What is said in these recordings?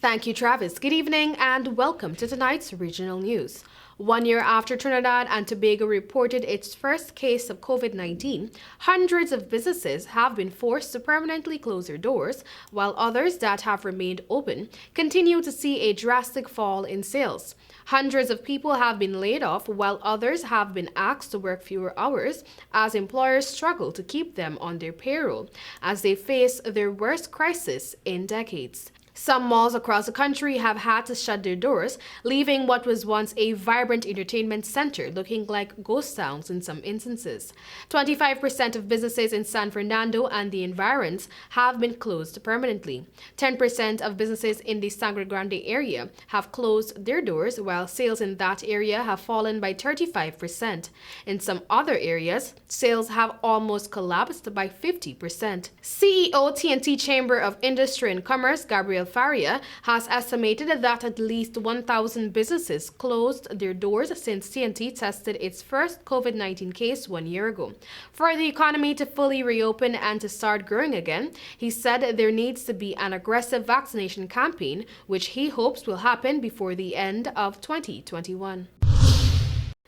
Thank you, Travis. Good evening and welcome to tonight's regional news. 1 year after Trinidad and Tobago reported its first case of COVID-19, hundreds of businesses have been forced to permanently close their doors, while others that have remained open continue to see a drastic fall in sales. Hundreds of people have been laid off, while others have been asked to work fewer hours as employers struggle to keep them on their payroll as they face their worst crisis in decades. Some malls across the country have had to shut their doors, leaving what was once a vibrant entertainment center looking like ghost towns in some instances. 25% of businesses in San Fernando and the environs have been closed permanently. 10% of businesses in the Sangre Grande area have closed their doors, while sales in that area have fallen by 35%. In some other areas, sales have almost collapsed by 50%. CEO TNT Chamber of Industry and Commerce, Gabriel Faria, has estimated that at least 1,000 businesses closed their doors since TNT tested its first COVID-19 case 1 year ago. For the economy to fully reopen and to start growing again, he said there needs to be an aggressive vaccination campaign, which he hopes will happen before the end of 2021.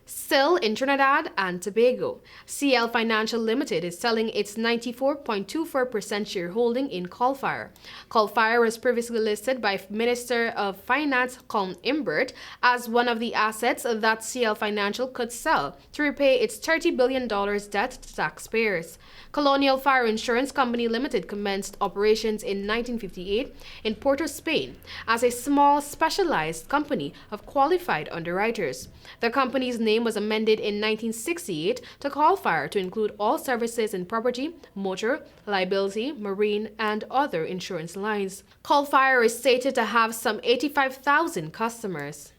Still in Trinidad and Tobago, CL Financial Limited is selling its 94.24% shareholding in Coalfire. Coalfire was previously listed by Minister of Finance Colm Imbert as one of the assets that CL Financial could sell to repay its $30 billion debt to taxpayers. Colonial Fire Insurance Company Limited commenced operations in 1958 in Porto, Spain, as a small specialized company of qualified underwriters. The company's name was amended in 1968 to Coalfire to include all services in property, motor, liability, marine, and other insurance lines. Coalfire is stated to have some 85,000 customers.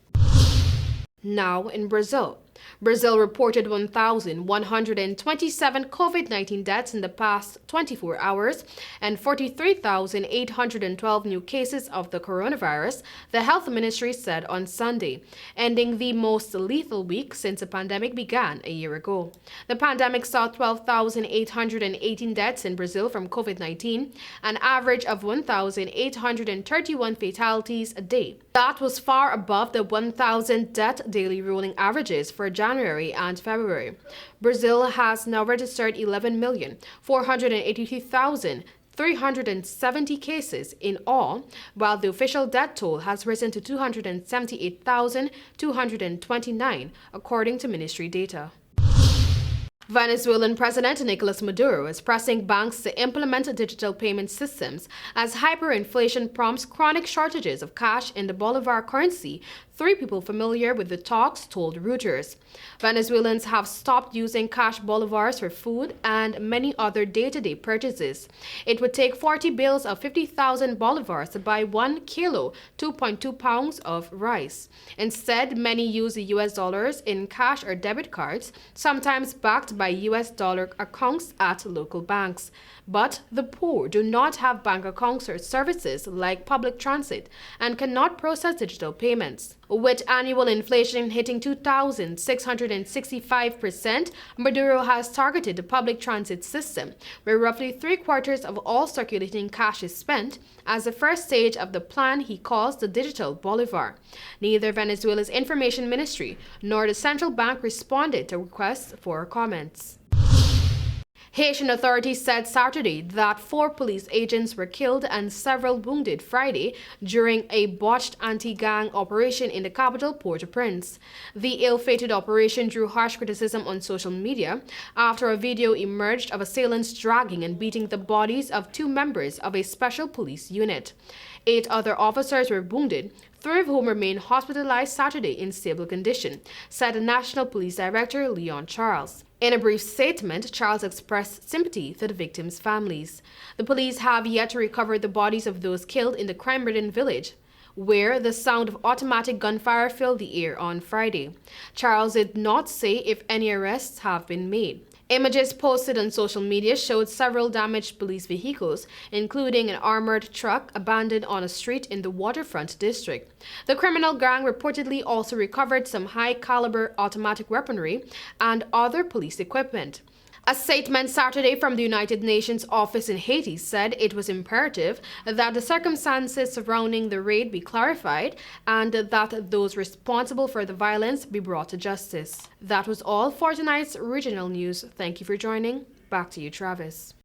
Now in Brazil. Brazil reported 1,127 COVID-19 deaths in the past 24 hours and 43,812 new cases of the coronavirus, the health ministry said on Sunday, ending the most lethal week since the pandemic began a year ago. The pandemic saw 12,818 deaths in Brazil from COVID-19, an average of 1,831 fatalities a day. That was far above the 1,000 death daily rolling averages for January and February. Brazil has now registered 11,483,370 cases in all, while the official death toll has risen to 278,229, according to ministry data. Venezuelan President Nicolas Maduro is pressing banks to implement digital payment systems as hyperinflation prompts chronic shortages of cash in the Bolivar currency. Three people familiar with the talks told Reuters. Venezuelans have stopped using cash bolivars for food and many other day-to-day purchases. It would take 40 bills of 50,000 bolivars to buy 1 kilo, 2.2 pounds of rice. Instead, many use the US dollars in cash or debit cards, sometimes backed by US dollar accounts at local banks. But the poor do not have bank accounts or services like public transit and cannot process digital payments. With annual inflation hitting 2,665%, Maduro has targeted the public transit system, where roughly 3/4 of all circulating cash is spent, as the first stage of the plan he calls the digital bolivar. Neither Venezuela's information ministry nor the central bank responded to requests for comments. Haitian authorities said Saturday that 4 police agents were killed and several wounded Friday during a botched anti-gang operation in the capital, Port-au-Prince. The ill-fated operation drew harsh criticism on social media after a video emerged of assailants dragging and beating the bodies of 2 members of a special police unit. 8 other officers were wounded, 3 of whom remain hospitalized Saturday in stable condition, said the National Police Director Leon Charles. In a brief statement, Charles expressed sympathy to the victims' families. The police have yet to recover the bodies of those killed in the crime-ridden village, where the sound of automatic gunfire filled the air on Friday. Charles did not say if any arrests have been made. Images posted on social media showed several damaged police vehicles, including an armored truck abandoned on a street in the waterfront district. The criminal gang reportedly also recovered some high-caliber automatic weaponry and other police equipment. A statement Saturday from the United Nations office in Haiti said it was imperative that the circumstances surrounding the raid be clarified and that those responsible for the violence be brought to justice. That was all for tonight's regional news. Thank you for joining. Back to you, Travis.